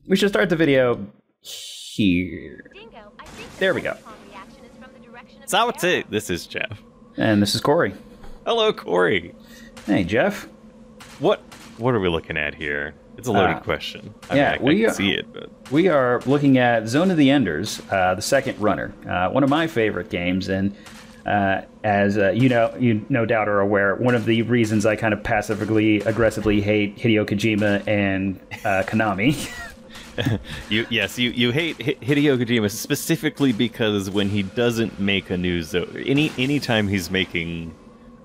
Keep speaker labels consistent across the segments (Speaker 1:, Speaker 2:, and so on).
Speaker 1: we should start the video here. There we go.
Speaker 2: Sawate, this is Jeff.
Speaker 1: And this is Corey.
Speaker 2: Hello, Corey.
Speaker 1: Hey, Jeff.
Speaker 2: What are we looking at here? It's a loaded question. I can see it, but
Speaker 1: we are looking at Zone of the Enders, the second runner. One of my favorite games, and as you no doubt are aware, one of the reasons I kind of passively aggressively hate Hideo Kojima and Konami.
Speaker 2: you hate Hideo Kojima specifically because when he doesn't make a new anytime he's making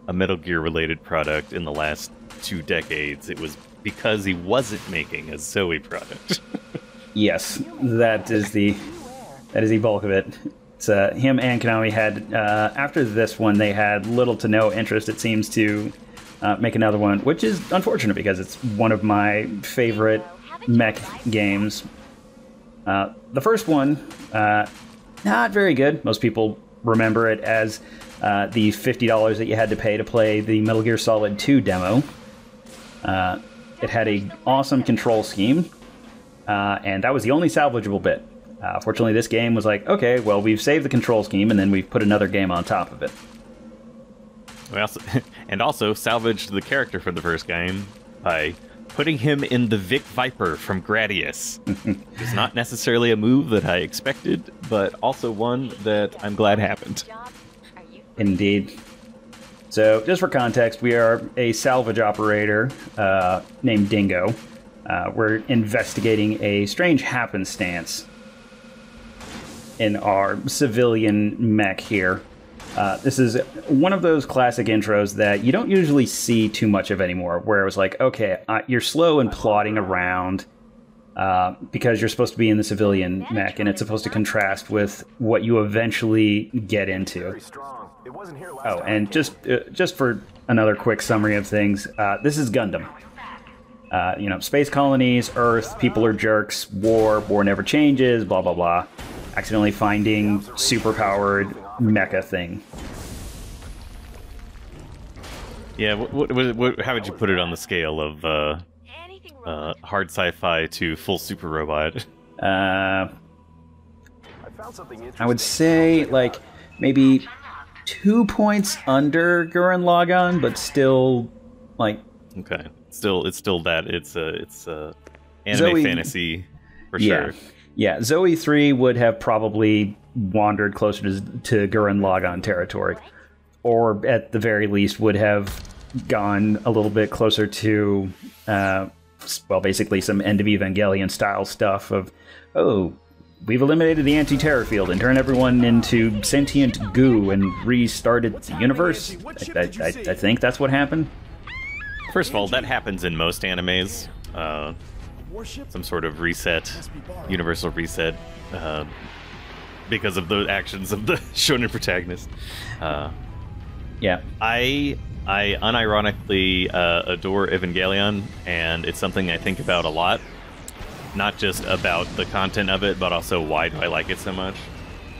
Speaker 2: a Metal Gear related product in the last 2 decades, it was because he wasn't making a Zoe product.
Speaker 1: Yes, that is the bulk of it. It's, him and Konami had after this one they had little to no interest, it seems, to make another one, which is unfortunate because it's one of my favorite mech games. The first one, not very good. Most people remember it as the $50 that you had to pay to play the Metal Gear Solid 2 demo. It had an awesome control scheme, and that was the only salvageable bit. Fortunately, this game was like, okay, well, we've saved the control scheme, and then we've put another game on top of it.
Speaker 2: We also salvaged the character for the first game by putting him in the Vic Viper from Gradius. It's not necessarily a move that I expected, but also one that I'm glad happened.
Speaker 1: Indeed. So, just for context, we are a salvage operator named Dingo. We're investigating a strange happenstance in our civilian mech here. This is one of those classic intros that you don't usually see too much of anymore, where it was like, okay, you're slow and plodding around because you're supposed to be in the civilian mech, and it's supposed to contrast with what you eventually get into. Oh, and just for another quick summary of things, this is Gundam. Space colonies, Earth, people are jerks, war never changes, blah, blah, blah. Accidentally finding super-powered mecha thing.
Speaker 2: Yeah, how would you put it on the scale of hard sci-fi to full super robot?
Speaker 1: I would say, like, maybe 2 points under Gurren Lagann, but still, like...
Speaker 2: Okay. It's still that. It's anime
Speaker 1: Zoe,
Speaker 2: fantasy, for sure.
Speaker 1: Yeah, Zoe 3 would have probably wandered closer to Gurren Lagann territory. Or, at the very least, would have gone a little bit closer to, basically some End of Evangelion style stuff of, oh, we've eliminated the anti-terror field and turned everyone into sentient goo and restarted the universe. I think that's what happened.
Speaker 2: First of all, that happens in most animes. Some sort of reset, universal reset, because of the actions of the shonen protagonist.
Speaker 1: Yeah.
Speaker 2: I unironically adore Evangelion, and it's something I think about a lot. Not just about the content of it, but also why do I like it so much.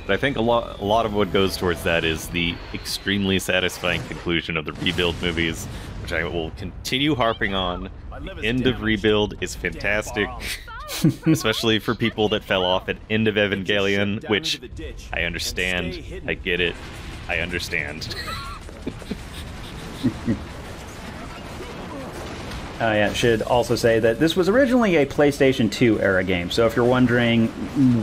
Speaker 2: But I think a lot of what goes towards that is the extremely satisfying conclusion of the Rebuild movies, which I will continue harping on. The end of Rebuild is fantastic, especially for people that fell off at end of Evangelion, which I understand. I get it. I understand.
Speaker 1: Yeah, should also say that this was originally a PlayStation 2 era game, so if you're wondering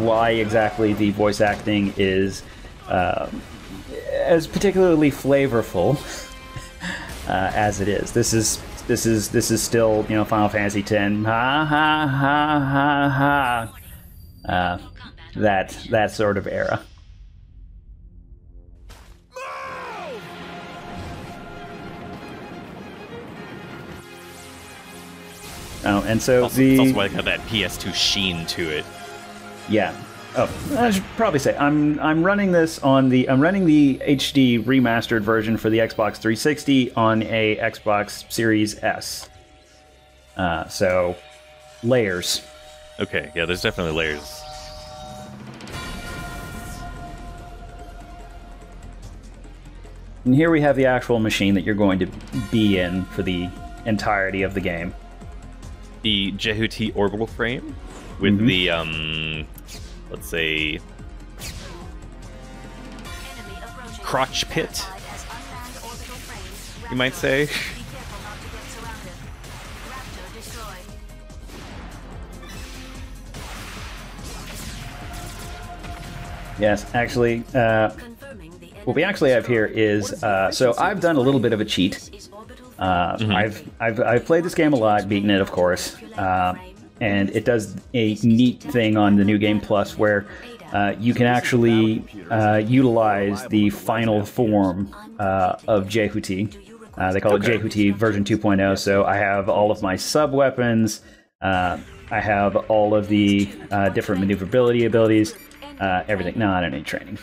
Speaker 1: why exactly the voice acting is as particularly flavorful as it is, this is still, Final Fantasy X. Ha ha ha ha ha. That sort of era. Oh, and so
Speaker 2: it's also like how that PS2 sheen to it.
Speaker 1: Yeah. Oh, I should probably say I'm running this on the HD remastered version for the Xbox 360 on a Xbox Series S. So layers.
Speaker 2: Okay, yeah, there's definitely layers.
Speaker 1: And here we have the actual machine that you're going to be in for the entirety of the game.
Speaker 2: The Jehuti orbital frame? with the let's say crotch pit, you might say.
Speaker 1: Yes, actually, what we actually have here is, so I've done a little bit of a cheat. I've played this game a lot, beaten it, of course, and it does a neat thing on the New Game Plus where you can actually utilize the final form of Jehuti. They call it Jehuti version 2.0, so I have all of my sub-weapons, I have all of the different maneuverability abilities, everything. No, I don't need training.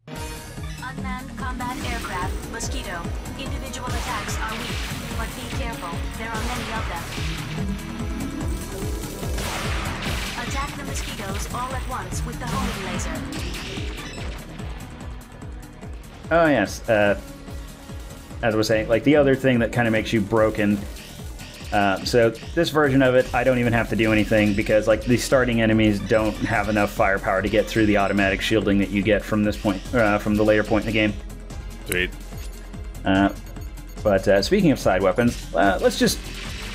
Speaker 3: Unmanned combat aircraft, Mosquito. Individual attacks are weak, but be careful. There are many of them. Attack the mosquitoes all at once with the homing laser.
Speaker 1: Oh, yes. As I was saying, like the other thing that kind of makes you broken. So this version of it, I don't even have to do anything because like the starting enemies don't have enough firepower to get through the automatic shielding that you get from this point, from the later point in the game.
Speaker 2: Sweet.
Speaker 1: But speaking of side weapons, let's just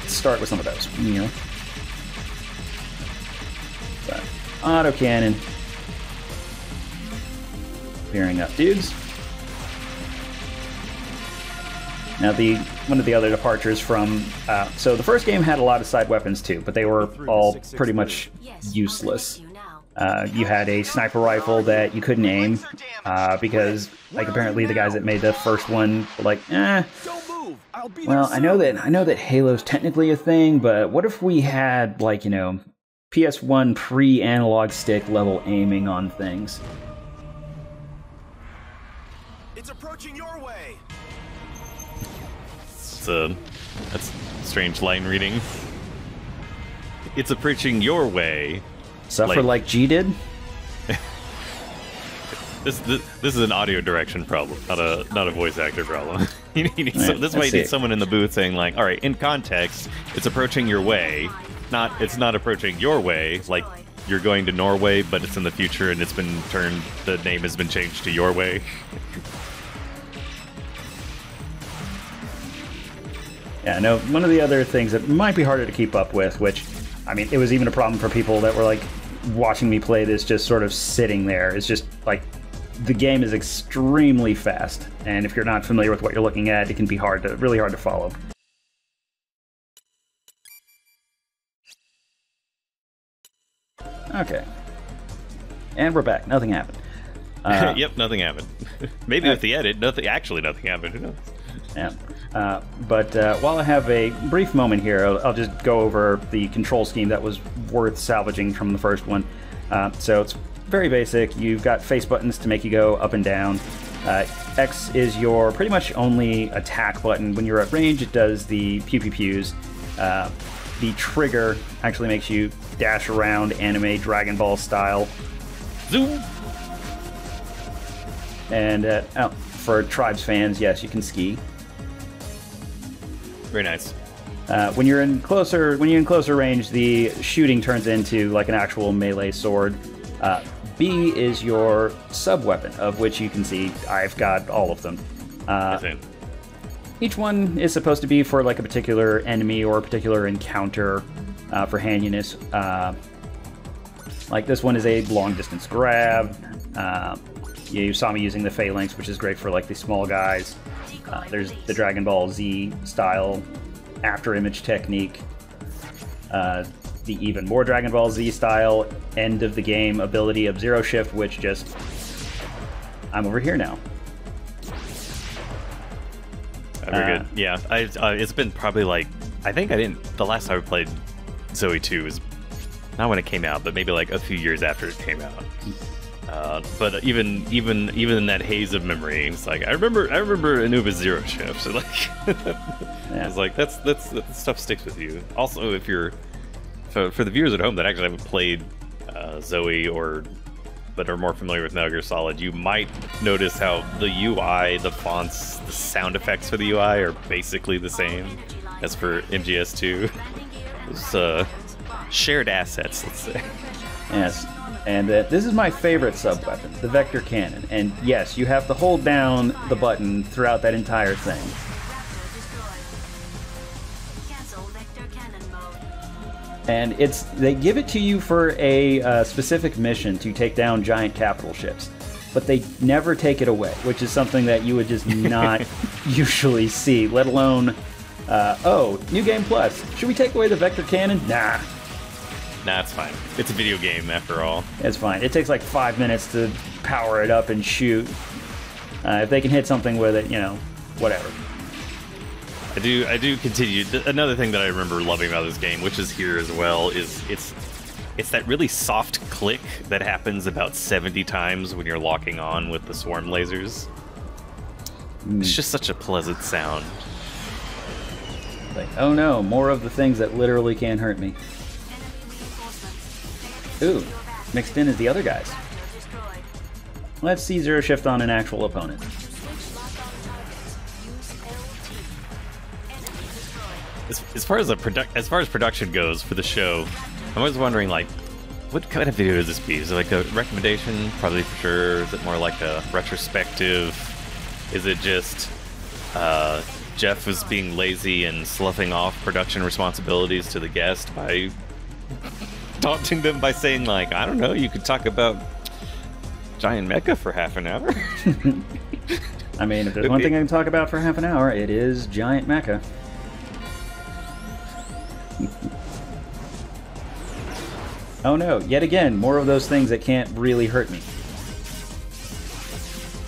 Speaker 1: start with some of those. You know, so, auto cannon, clearing up dudes. Now, one of the other departures from... so the first game had a lot of side weapons too, but they were all pretty much useless. You had a sniper rifle that you couldn't aim, because like apparently the guys that made the first one were like, well, I know that Halo's technically a thing, but what if we had, like, you know, PS1 pre-analog stick level aiming on things?
Speaker 4: It's approaching your way.
Speaker 2: That's strange line reading. It's approaching your way.
Speaker 1: Suffer like G did?
Speaker 2: This is an audio direction problem, not a voice actor problem. This is why you need someone in the booth saying like, all right, in context, it's approaching your way. It's not approaching your way, like you're going to Norway, but it's in the future and it's been turned, the name has been changed to Your Way.
Speaker 1: Yeah, no, one of the other things that might be harder to keep up with, which, I mean, it was even a problem for people that were, like, watching me play this just sort of sitting there. It's just, like, the game is extremely fast, and if you're not familiar with what you're looking at, it can be really hard to follow. Okay. And we're back. Nothing happened.
Speaker 2: Yep, nothing happened. Maybe with the edit, nothing happened. Who knows?
Speaker 1: Yeah. But while I have a brief moment here, I'll just go over the control scheme that was worth salvaging from the first one. So it's very basic. You've got face buttons to make you go up and down. X is your pretty much only attack button. When you're at range, it does the pew-pew-pews. The trigger actually makes you dash around anime Dragon Ball style.
Speaker 2: Zoom!
Speaker 1: And for Tribes fans, yes, you can ski.
Speaker 2: Very nice.
Speaker 1: When you're in closer range, the shooting turns into like an actual melee sword. B is your sub-weapon, of which you can see I've got all of them. Each one is supposed to be for like a particular enemy or a particular encounter for handiness. Like this one is a long-distance grab. You saw me using the phalanx, which is great for like the small guys. There's the Dragon Ball Z style after-image technique. The even more Dragon Ball Z style end of the game ability of Zero Shift, which just... I'm over here now.
Speaker 2: Very good. Yeah, it's been probably like... I think I didn't... The last time I played Zoe 2 was not when it came out, but maybe like a few years after it came out. But even in that haze of memory, it's like I remember Anuba's Zero Shift. So like,
Speaker 1: yeah.
Speaker 2: It's like that stuff sticks with you. Also, if you're for the viewers at home that actually haven't played Zoe but are more familiar with Metal Gear Solid, you might notice how the UI, the fonts, the sound effects for the UI are basically the same as for MGS2. shared assets, let's say.
Speaker 1: Yes. And this is my favorite sub-weapon, the Vector Cannon. And yes, you have to hold down the button throughout that entire thing. And they give it to you for a specific mission to take down giant capital ships. But they never take it away, which is something that you would just not usually see, let alone, oh, New Game Plus. Should we take away the Vector Cannon? Nah.
Speaker 2: Nah, it's fine. It's a video game, after all.
Speaker 1: It's fine. It takes like 5 minutes to power it up and shoot. If they can hit something with it, you know, whatever.
Speaker 2: I do continue. Another thing that I remember loving about this game, which is here as well, is it's that really soft click that happens about 70 times when you're locking on with the swarm lasers. It's just such a pleasant sound.
Speaker 1: Like, oh no, more of the things that literally can't hurt me. Ooh, mixed in is the other guys. Let's see Zero Shift on an actual opponent.
Speaker 2: As far as production goes for the show, I'm always wondering, like, what kind of video is this be? Is it like a recommendation? Probably for sure. Is it more like a retrospective? Is it just Jeff was being lazy and sloughing off production responsibilities to the guest by taunting them by saying, like, I don't know, you could talk about giant mecha for half an hour?
Speaker 1: I mean, if there's one thing I can talk about for half an hour, it is giant mecha. Oh no, yet again, more of those things that can't really hurt me.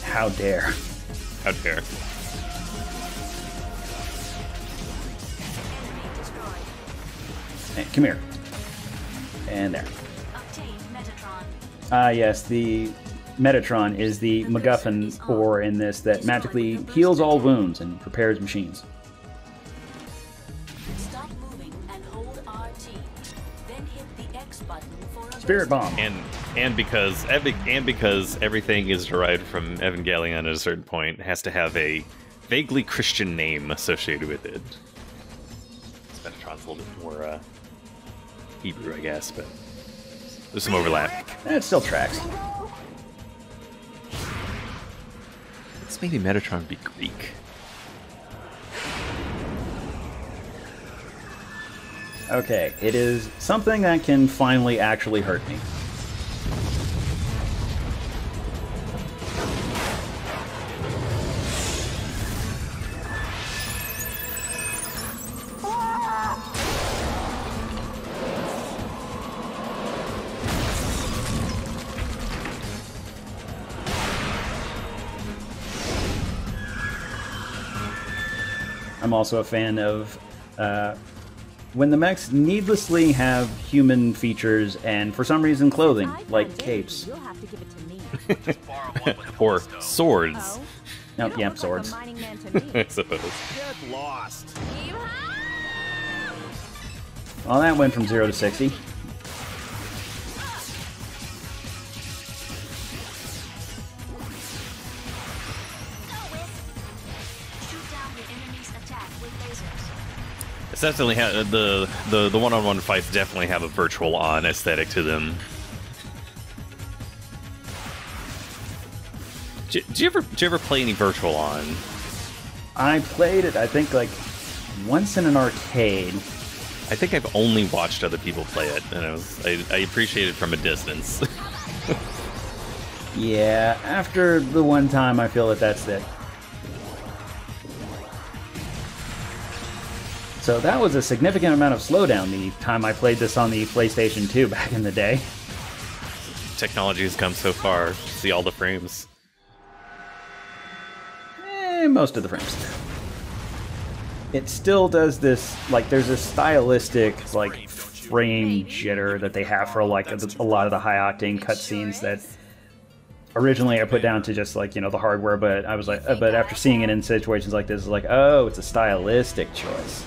Speaker 1: How dare.
Speaker 2: How dare.
Speaker 1: Hey, come here. And there. Ah, yes, the Metatron is the MacGuffin ore in this that magically heals all wounds and repairs machines.
Speaker 3: Stop moving and hold RT. Then hit the X button for a
Speaker 1: Spirit Bomb.
Speaker 2: And because everything is derived from Evangelion at a certain point, it has to have a vaguely Christian name associated with it. Metatron's a little bit more Hebrew, I guess, but there's some overlap.
Speaker 1: It still tracks.
Speaker 2: Let's maybe Metatron be Greek.
Speaker 1: Okay, it is something that can finally actually hurt me. I'm also a fan of when the mechs needlessly have human features and for some reason clothing, like capes.
Speaker 5: You'll have to give it to me.
Speaker 2: Or swords.
Speaker 1: Nope, yeah, swords.
Speaker 2: I suppose.
Speaker 4: Get lost.
Speaker 1: Well, that went from 0 to 60.
Speaker 2: It's definitely the one-on-one fights definitely have a virtual on aesthetic to them. Do you ever play any virtual on?
Speaker 1: I played it, I think, like once in an arcade.
Speaker 2: I think I've only watched other people play it, and I appreciate it from a distance.
Speaker 1: Yeah, after the one time, I feel that that's it. So that was a significant amount of slowdown the time I played this on the PlayStation 2 back in the day.
Speaker 2: Technology has come so far. See all the frames.
Speaker 1: Most of the frames. It still does this, like, there's a stylistic, like, frame jitter that they have for, like, a lot of the high-octane cutscenes that originally I put down to just, like, you know, the hardware, but I was like, but after seeing it in situations like this, it's like, oh, it's a stylistic choice.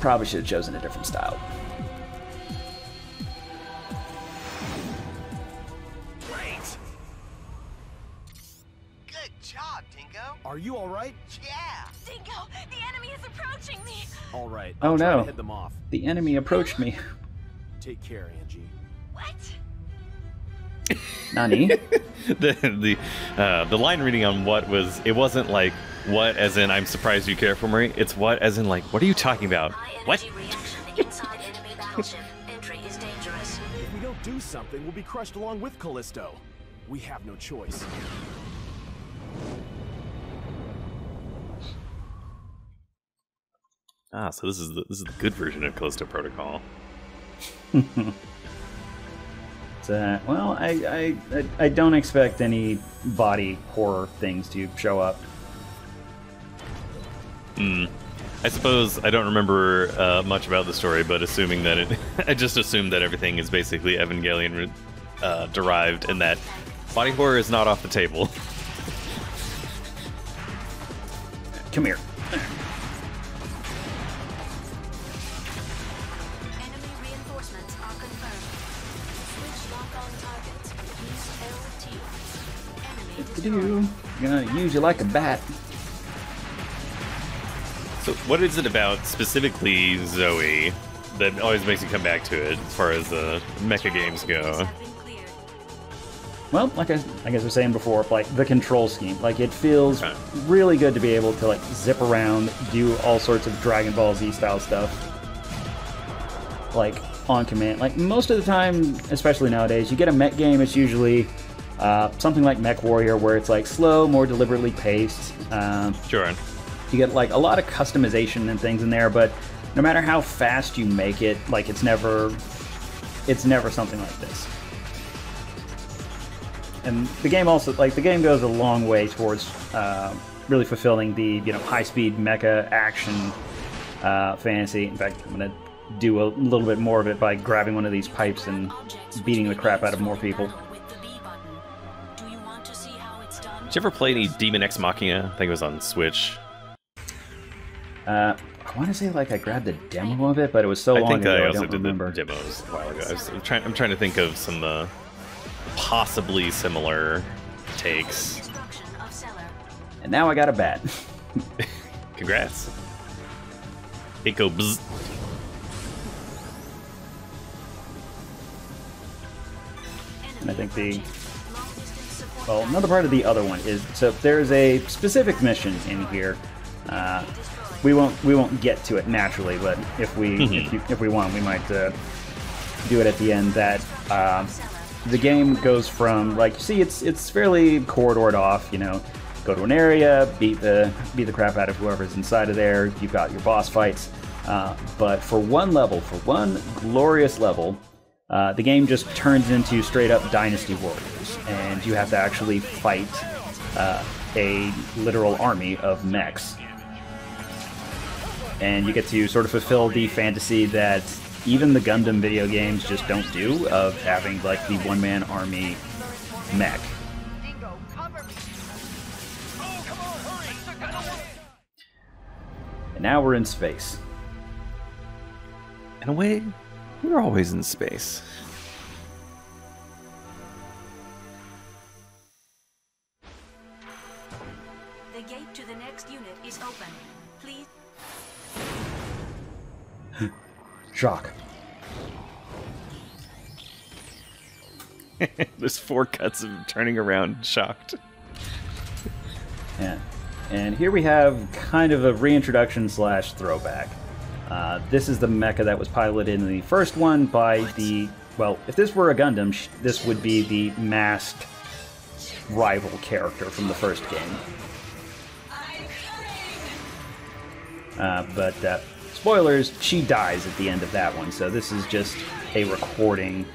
Speaker 1: Probably should have chosen a different style.
Speaker 4: Great. Good job, Dingo. Are you all right?
Speaker 6: Yeah.
Speaker 3: Dingo, the enemy is approaching me.
Speaker 4: All right.
Speaker 1: Oh
Speaker 4: I'll try
Speaker 1: no.
Speaker 4: to head them off.
Speaker 1: The enemy approached me.
Speaker 4: Take care, Angie.
Speaker 3: What?
Speaker 1: Nani?
Speaker 2: The line reading on what was, it wasn't like what as in I'm surprised you care for me. It's what as in like what are you talking about?
Speaker 3: High
Speaker 2: What?
Speaker 3: energy reaction inside enemy battleship. Entry is dangerous.
Speaker 4: If we don't do something, we'll be crushed along with Callisto. We have no choice.
Speaker 2: Ah, so this is the good version of Callisto Protocol.
Speaker 1: Well, I don't expect any body horror things to show up.
Speaker 2: I suppose I don't remember much about the story, but assuming that I just assumed that everything is basically Evangelion derived, and that body horror is not off the table.
Speaker 1: Come here.
Speaker 3: Enemy reinforcements are confirmed. Switch lock on targets. Use LT. Enemy destroyed.
Speaker 1: Gonna use you like a bat.
Speaker 2: So what is it about specifically Zoe that always makes you come back to it as far as mecha games go?
Speaker 3: Have been cleared.
Speaker 1: Well, like I guess I was saying before, like the control scheme, like it feels
Speaker 2: Okay.
Speaker 1: really good to be able to like zip around, do all sorts of Dragon Ball Z style stuff, like on command. Like most of the time, especially nowadays, you get a mech game, it's usually something like Mech Warrior, where it's like slow, more deliberately paced.
Speaker 2: Sure.
Speaker 1: You get like a lot of customization and things in there, but no matter how fast you make it, like it's never something like this. And the game also, like the game goes a long way towards really fulfilling the high-speed mecha action fantasy. In fact, I'm gonna do a little bit more of it by grabbing one of these pipes and beating the crap out of more people.
Speaker 3: With the B button. Do you want to see how it's done?
Speaker 2: Did you ever play any Demon X Machina? I think it was on Switch.
Speaker 1: I want to say like I grabbed a demo of it, but it was so
Speaker 2: I
Speaker 1: long
Speaker 2: think
Speaker 1: ago
Speaker 2: I
Speaker 1: I
Speaker 2: also
Speaker 1: don't
Speaker 2: did
Speaker 1: remember.
Speaker 2: the demos a while ago. I'm trying to think of some possibly similar takes.
Speaker 3: Destruction of cellar.
Speaker 1: And now I got a bat.
Speaker 2: Congrats. It go bzz.
Speaker 1: And I think the
Speaker 3: Long distance support
Speaker 1: well, another part of the other one is so there's a specific mission in here. We won't get to it naturally, but if we if we want, we might do it at the end. That the game goes from like see it's fairly corridored off. Go to an area, beat the crap out of whoever's inside of there. You've got your boss fights, but for one glorious level. The game just turns into straight-up Dynasty Warriors, and you have to actually fight a literal army of mechs. And you get to sort of fulfill the fantasy that even the Gundam video games just don't do, of having, like, the one-man army mech. And now we're in space.
Speaker 2: In a way, we're always in space.
Speaker 3: The gate to the next unit is open. Please.
Speaker 1: Shock.
Speaker 2: There's 4 cuts of turning around, shocked.
Speaker 1: Yeah. And here we have kind of a reintroduction / throwback. This is the mecha that was piloted in the first one by the... Well, if this were a Gundam, this would be the masked rival character from the first game. But spoilers, she dies at the end of that one, so this is just a recording.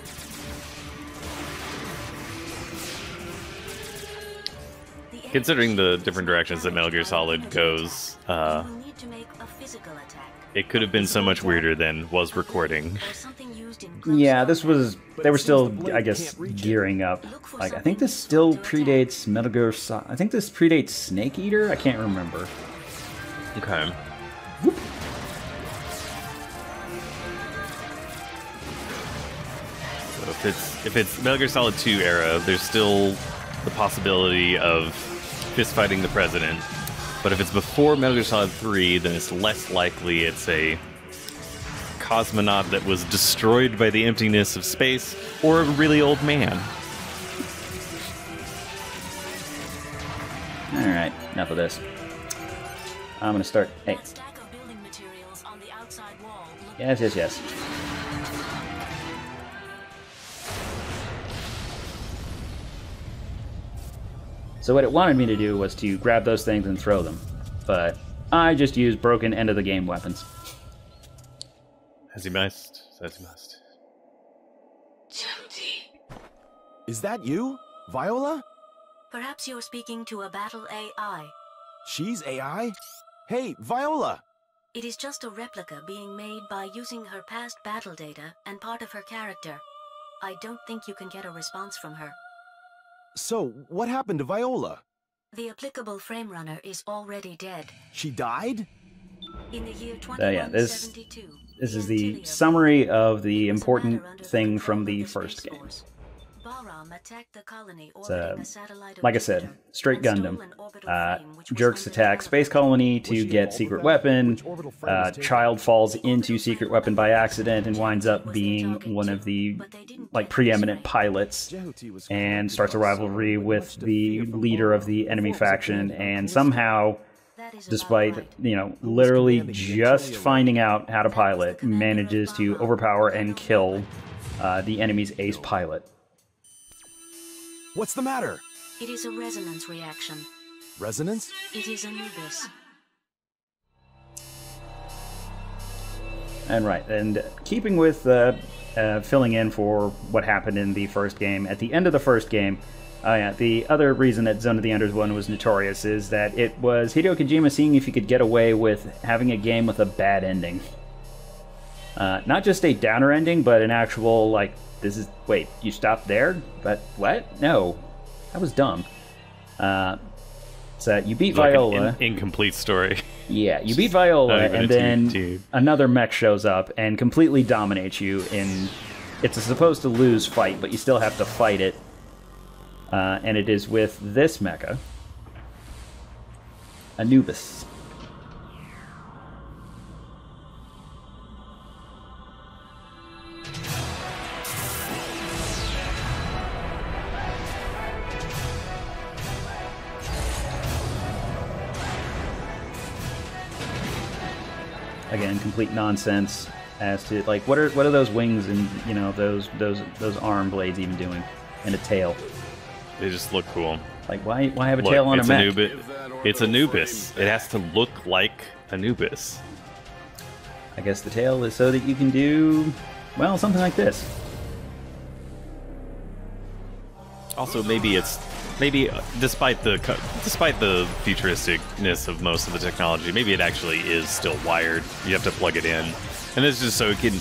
Speaker 2: Considering the different directions that Metal Gear Solid goes,
Speaker 3: You will need to make a physical attack.
Speaker 2: it could have been so much weirder than was recording.
Speaker 3: Or something used in
Speaker 1: Yeah, this was... They were still, I guess, gearing up. Like, I think this still predates Metal Gear Solid. I think this predates Snake Eater? I can't remember.
Speaker 2: Okay. So if it's Metal Gear Solid 2 era, there's still the possibility of fist fighting the president. But if it's before Metal Gear Solid 3, then it's less likely it's a cosmonaut that was destroyed by the emptiness of space, or a really old man.
Speaker 1: Alright, enough of this. I'm gonna start... Hey.
Speaker 3: That stack of building materials on the outside wall look
Speaker 1: Yes, yes, yes. So what it wanted me to do was to grab those things and throw them. But I just used broken end-of-the-game weapons.
Speaker 2: As he must, as he must.
Speaker 4: Is that you? Viola?
Speaker 3: Perhaps you're speaking to a battle AI.
Speaker 4: She's AI? Hey, Viola!
Speaker 3: It is just a replica being made by using her past battle data and part of her character. I don't think you can get a response from her.
Speaker 4: So, what happened to Viola?
Speaker 3: The applicable frame runner is already dead.
Speaker 4: She died?
Speaker 3: In the year
Speaker 1: yeah,
Speaker 3: 2172,
Speaker 1: this is the summary of the important thing from the first game.
Speaker 3: Bahram attacked the colony
Speaker 1: It's,
Speaker 3: orbiting a satellite of
Speaker 1: like I said,
Speaker 3: Jupiter
Speaker 1: straight
Speaker 3: and stole
Speaker 1: Gundam.
Speaker 3: an orbital frame which was
Speaker 1: Jerks
Speaker 3: under
Speaker 1: attack
Speaker 3: the
Speaker 1: space colony to get secret weapon. Child falls into secret weapon by accident and winds up being one of the preeminent pilots, and starts a rivalry with the leader of the enemy faction. And somehow,
Speaker 3: That is about
Speaker 1: despite
Speaker 3: right.
Speaker 1: literally just finding out how to pilot, manages to overpower and kill the enemy's ace pilot.
Speaker 4: What's the matter?
Speaker 3: It is a resonance reaction.
Speaker 4: Resonance?
Speaker 3: It is Anubis.
Speaker 1: And right, and keeping with filling in for what happened in the first game, at the end of the first game, the other reason that Zone of the Enders 1 was notorious is that it was Hideo Kojima seeing if he could get away with having a game with a bad ending. Not just a downer ending, but an actual, wait, you stopped there? But what? No. That was dumb. So you beat Viola.
Speaker 2: An incomplete story.
Speaker 1: Yeah, you beat Viola,
Speaker 2: Not even
Speaker 1: and
Speaker 2: a
Speaker 1: then
Speaker 2: team.
Speaker 1: another mech shows up and completely dominates you in... It's a supposed to lose fight, but you still have to fight it. And it is with this mecha, Anubis. Again, complete nonsense as to what are those wings and those arm blades even doing, and a tail.
Speaker 2: They just look cool.
Speaker 1: Why have a
Speaker 2: Look,
Speaker 1: tail on a
Speaker 2: it's
Speaker 1: mech?
Speaker 2: It's Anubis. It has to look like Anubis.
Speaker 1: I guess the tail is so that you can do, well, something like this.
Speaker 2: Also, maybe despite the futuristicness of most of the technology, maybe it actually is still wired. You have to plug it in, and this is just so it can,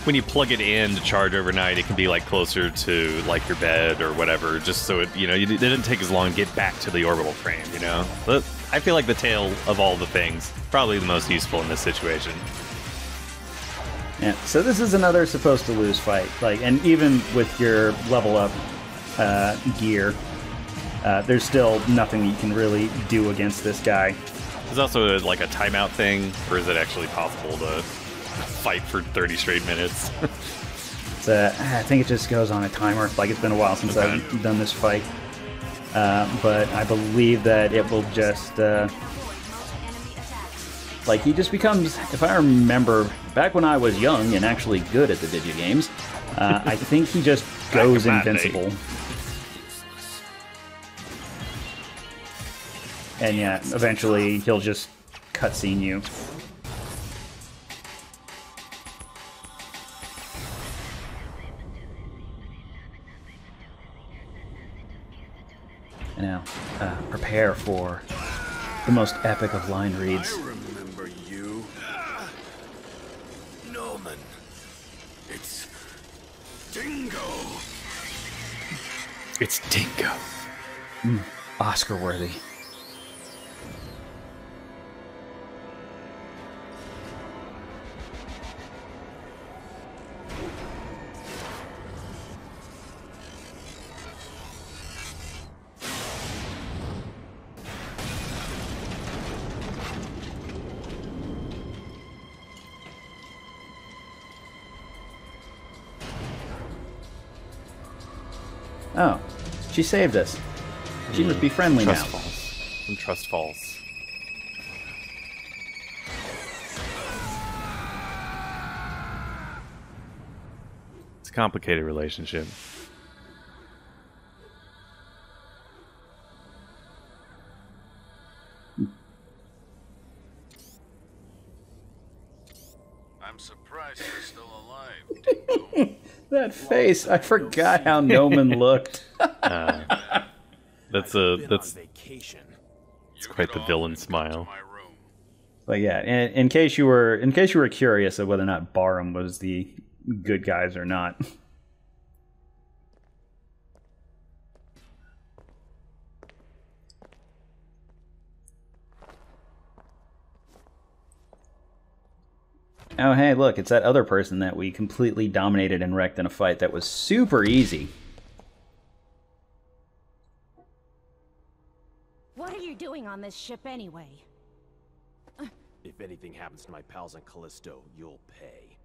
Speaker 2: when you plug it in to charge overnight, it can be closer to your bed or whatever, just so it it doesn't take as long to get back to the orbital frame. But I feel like the tail of all the things probably the most useful in this situation.
Speaker 1: Yeah. So this is another supposed to lose fight. And even with your level up gear, there's still nothing you can really do against this guy.
Speaker 2: Is also a timeout thing, or is it actually possible to fight for 30 straight minutes?
Speaker 1: I think it just goes on a timer. It's been a while since I've done this fight, but I believe that it will just he just becomes. If I remember, back when I was young and actually good at the video games, I think he just goes invincible. And yeah, eventually he'll just cutscene you. And now, prepare for the most epic of line reads.
Speaker 6: I remember you. Norman. It's Dingo.
Speaker 2: It's Dingo.
Speaker 1: Oscar-worthy. Oh, she saved us. She must be friendly
Speaker 2: Trust
Speaker 1: now.
Speaker 2: falls. Some trust falls. It's a complicated relationship.
Speaker 6: I'm surprised you're still alive.
Speaker 1: That face! I forgot how Noman looked.
Speaker 2: That's
Speaker 4: Vacation.
Speaker 2: quite the villain smile.
Speaker 6: My room.
Speaker 1: But yeah, in case you were curious of whether or not Barham was the good guys or not. Oh hey, look, it's that other person that we completely dominated and wrecked in a fight that was super easy.
Speaker 5: What are you doing on this ship anyway?
Speaker 4: If anything happens to my pals on Callisto, you'll pay.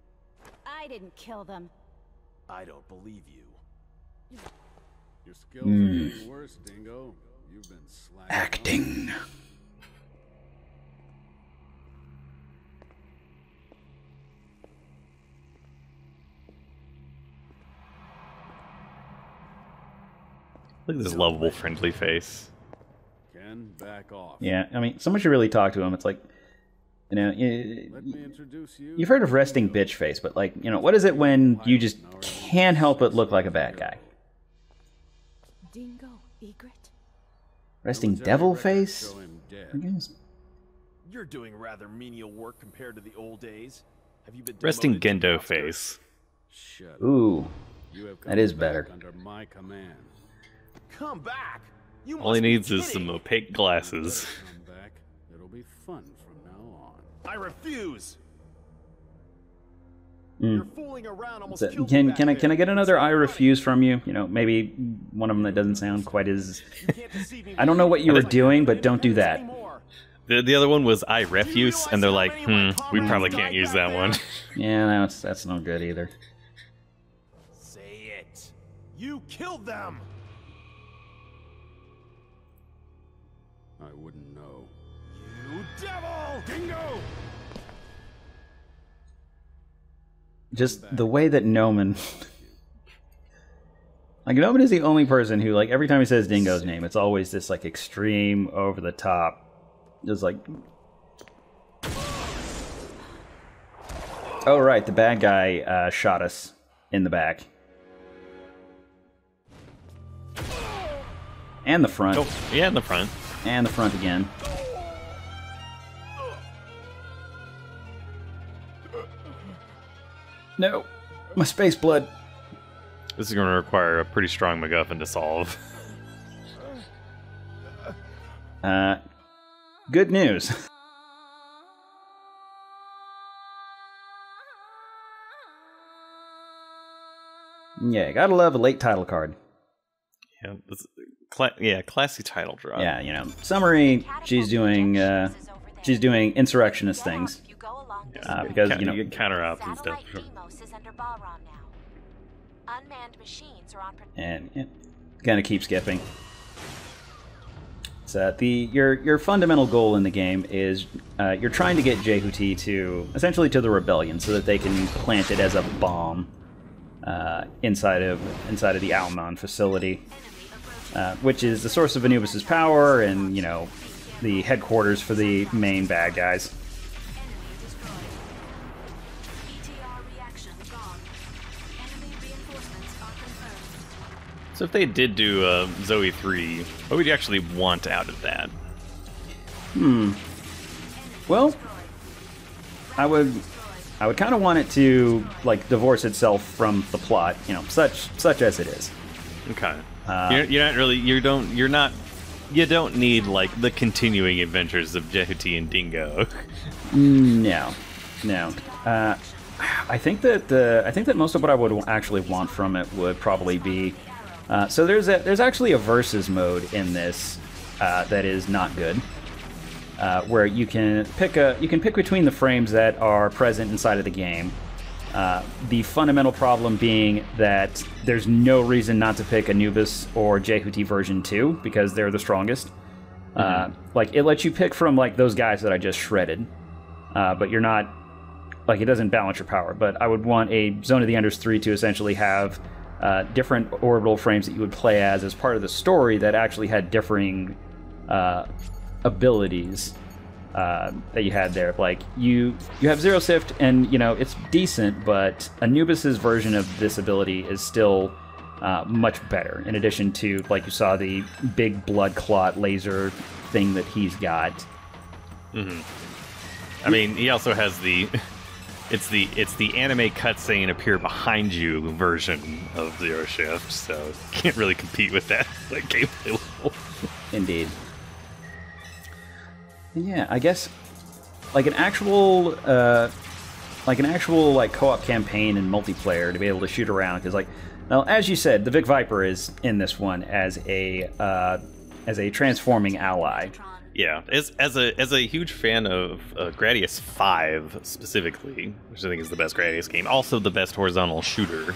Speaker 5: I didn't kill them.
Speaker 4: I don't believe you.
Speaker 7: Your skills are getting worse, Dingo. You've been slacking.
Speaker 1: Acting.
Speaker 2: Look at this lovable, friendly face.
Speaker 7: Ken, back off.
Speaker 1: Yeah, I mean, someone should really talk to him. It's like, you know,
Speaker 7: Let me introduce you.
Speaker 1: you've heard of resting bitch face, but like, you know, what is it when you just can't help but look like a bad guy?
Speaker 5: Dingo, Egret?
Speaker 1: Resting devil face?
Speaker 7: Show him dead.
Speaker 1: I guess.
Speaker 4: You're doing rather menial work compared to the old days. Have you been
Speaker 2: Resting
Speaker 4: demoted to
Speaker 2: Gendo
Speaker 4: monster?
Speaker 2: face.
Speaker 7: Shut up.
Speaker 1: Ooh,
Speaker 7: You have
Speaker 1: that
Speaker 7: come
Speaker 1: is
Speaker 7: back
Speaker 1: better.
Speaker 7: Under my command.
Speaker 4: Come back. You
Speaker 2: All he
Speaker 4: must be
Speaker 2: needs is
Speaker 4: kidding.
Speaker 2: some opaque glasses.
Speaker 7: Come back. It'll be fun from now on.
Speaker 4: I refuse.
Speaker 1: Mm.
Speaker 4: You're fooling around. Almost
Speaker 1: So,
Speaker 4: killed
Speaker 1: can
Speaker 4: me back
Speaker 1: I
Speaker 4: there.
Speaker 1: get another
Speaker 4: It's
Speaker 1: I
Speaker 4: not
Speaker 1: refuse from you? You know, maybe one of them that doesn't sound quite as.
Speaker 4: funny. You can't deceive me
Speaker 1: I don't know what you were
Speaker 4: like
Speaker 1: doing,
Speaker 4: that.
Speaker 1: but don't do that.
Speaker 4: Anymore.
Speaker 2: The other one was I refuse, and they're like,
Speaker 4: Do you realize how
Speaker 2: we
Speaker 4: many
Speaker 2: probably
Speaker 4: comrades
Speaker 2: can't use
Speaker 4: died
Speaker 2: that
Speaker 4: back
Speaker 2: one.
Speaker 4: there?
Speaker 1: Yeah, that's no good either.
Speaker 4: Say it. You killed them.
Speaker 7: I wouldn't know.
Speaker 4: You devil. Dingo.
Speaker 1: Just the way that Noman. Like, Noman is the only person who, like, every time he says Dingo's name, it's always this, like, extreme, over the top. Just like. Oh, right, the bad guy shot us in the back. And the front.
Speaker 2: Oh, yeah, in the front.
Speaker 1: And the front again. No. My space blood.
Speaker 2: This is going to require a pretty strong MacGuffin to solve.
Speaker 1: Good news. Yeah, gotta love a late title card.
Speaker 2: Yeah, classy title drop.
Speaker 1: Yeah, you know, summary. She's doing insurrectionist things. Because you know,
Speaker 2: counter ops and stuff.
Speaker 5: Satellite Demos is under Balron now. Unmanned machines are on.
Speaker 1: and yeah, kind of keep skipping. So your fundamental goal in the game is you're trying to get Jehuti to essentially to the rebellion so that they can plant it as a bomb inside of the Alman facility, which is the source of Anubis's power and, you know, the headquarters for the main bad guys.
Speaker 2: So if they did do Zoe 3, what would you actually want out of that?
Speaker 1: Well, I would kind of want it to, like, divorce itself from the plot, you know, such as it is.
Speaker 2: Okay. You're not really. You don't need like the continuing adventures of Jehuti and Dingo.
Speaker 1: No. I think that most of what I would actually want from it would probably be. So there's actually a versus mode in this that is not good, where you can pick between the frames that are present inside of the game, The fundamental problem being that there's no reason not to pick Anubis or Jehuti version 2 because they're the strongest. Like, it lets you pick from, like, those guys that I just shredded. But you're not... Like, it doesn't balance your power. But I would want a Zone of the Enders 3 to essentially have different orbital frames that you would play as part of the story that actually had differing abilities that you had there. Like, you have Zero Sift, and, you know, it's decent, but Anubis's version of this ability is still much better, in addition to, like, you saw the big blood clot laser thing that he's got.
Speaker 2: I mean, he also has the... It's the anime cutscene appear behind you version of Zero Shift, so can't really compete with that like gameplay level.
Speaker 1: Indeed. Yeah, I guess like an actual like co-op campaign and multiplayer to be able to shoot around, because like, well, as you said, the Vic Viper is in this one as a transforming ally.
Speaker 2: Yeah, as a huge fan of Gradius 5 specifically, which I think is the best Gradius game, also the best horizontal shooter.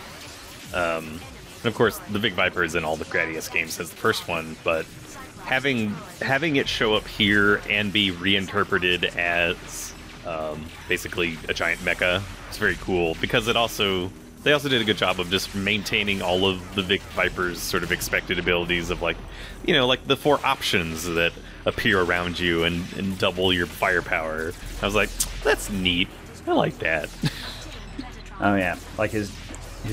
Speaker 2: And of course, the Vic Viper is in all the Gradius games as the first one, but having it show up here and be reinterpreted as basically a giant mecha is very cool, because they also did a good job of just maintaining all of the Vic Viper's sort of expected abilities of, like, you know, like the 4 options that appear around you and double your firepower. I was like, that's neat. I like that.
Speaker 1: Oh yeah, like his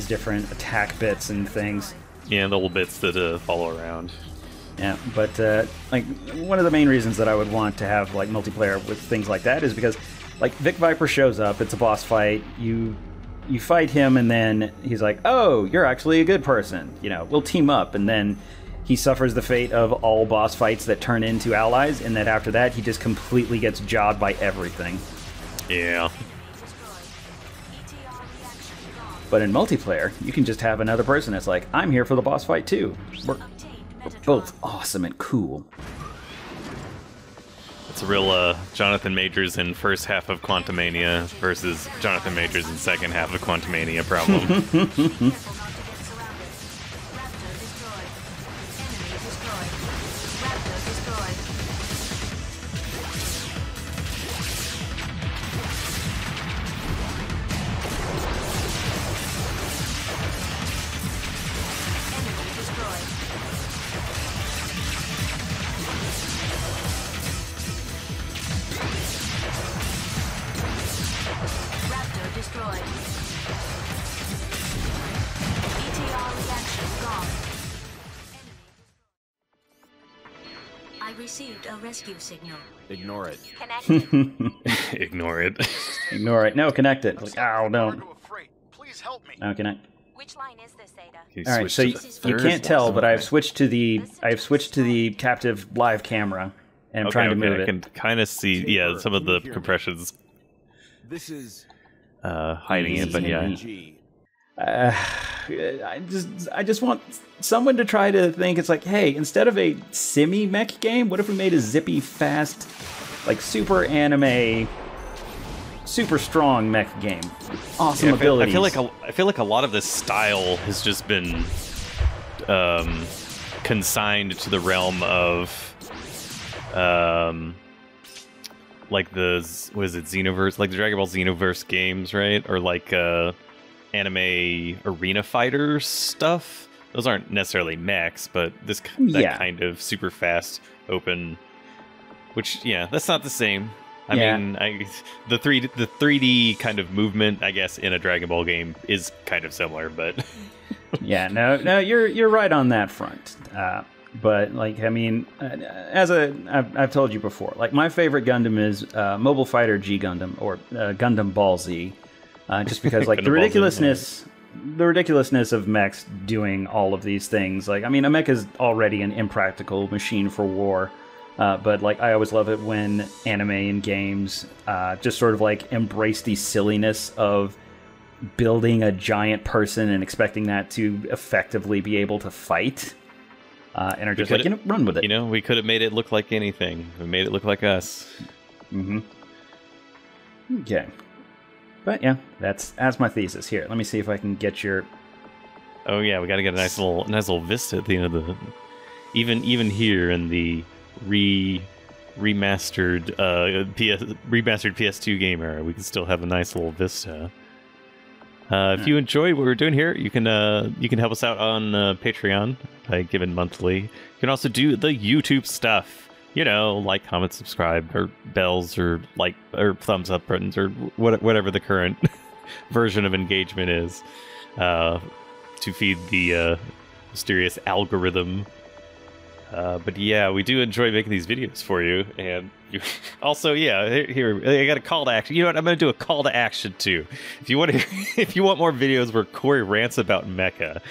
Speaker 1: different attack bits and things.
Speaker 2: Yeah, the little bits that follow around.
Speaker 1: Yeah, but like one of the main reasons that I would want to have like multiplayer with things like that is because like Vic Viper shows up, it's a boss fight, you fight him, and then he's like, oh, you're actually a good person, you know, we'll team up, and then he suffers the fate of all boss fights that turn into allies, and then after that he just completely gets jobbed by everything.
Speaker 2: Yeah.
Speaker 1: But in multiplayer, you can just have another person that's like, I'm here for the boss fight too. We're both awesome and cool.
Speaker 2: It's a real Jonathan Majors in first half of Quantumania versus Jonathan Majors in second half of Quantumania problem.
Speaker 3: Rescue signal.
Speaker 4: Ignore it.
Speaker 5: Connected.
Speaker 2: Ignore it.
Speaker 1: Ignore it. No, connect it. Like, ow, don't.
Speaker 6: Please help me.
Speaker 1: No, connect.
Speaker 5: Which line is this, Ada?
Speaker 1: All right, so you can't tell, but I've switched to the captive live camera, and I'm trying to move it.
Speaker 2: I can kind of see, yeah, some of the compressions.
Speaker 4: This is
Speaker 2: hiding it, but yeah.
Speaker 1: I just want someone to try to think, it's like, hey, instead of a simmy mech game, what if we made a zippy, fast, like super anime, super strong mech game? Awesome abilities.
Speaker 2: I feel like a lot of this style has just been consigned to the realm of like the, what is it, Xenoverse, like the Dragon Ball Xenoverse games, right? Or like anime arena fighter stuff. Those aren't necessarily mechs, but that kind of super fast open, which, yeah, that's not the same. I mean, the 3D kind of movement, I guess, in a Dragon Ball game is kind of similar, but
Speaker 1: yeah, no, you're right on that front. But like, I mean, I've told you before, like my favorite Gundam is Mobile Fighter G Gundam, or Gundam Ball Z. Just because, like, the ridiculousness of mechs doing all of these things. Like, I mean, a mech is already an impractical machine for war, but, like, I always love it when anime and games just sort of, like, embrace the silliness of building a giant person and expecting that to effectively be able to fight, and are just like, run with it.
Speaker 2: You know, we could have made it look like anything. We made it look like us.
Speaker 1: Mm-hmm. Okay. But yeah, that's my thesis. Here, let me see if I can get your...
Speaker 2: Oh yeah, we got to get a nice little vista at the end of the... Even here in the remastered PS2 game era, we can still have a nice little vista. If you enjoy what we're doing here, you can help us out on Patreon by giving monthly. You can also do the YouTube stuff. You know, like, comment, subscribe, or bells, or thumbs up buttons, or whatever the current version of engagement is, to feed the mysterious algorithm. But yeah, we do enjoy making these videos for you, and also, yeah, here I got a call to action. You know what? I'm going to do a call to action too. If you want more videos where Corey rants about mecha,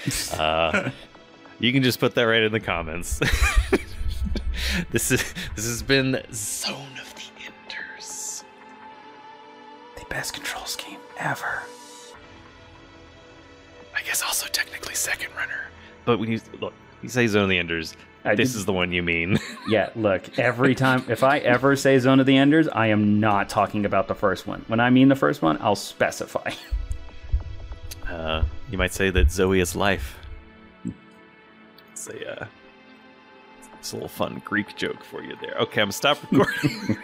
Speaker 2: you can just put that right in the comments. This has been Zone of the Enders,
Speaker 1: the best control scheme ever.
Speaker 2: I guess also technically Second Runner. But when you say Zone of the Enders, this is the one you mean.
Speaker 1: Yeah, look, every time, if I ever say Zone of the Enders, I am not talking about the first one. When I mean the first one, I'll specify.
Speaker 2: You might say that Zoe is life. It's a little fun Greek joke for you there. Okay, I'm gonna stop recording.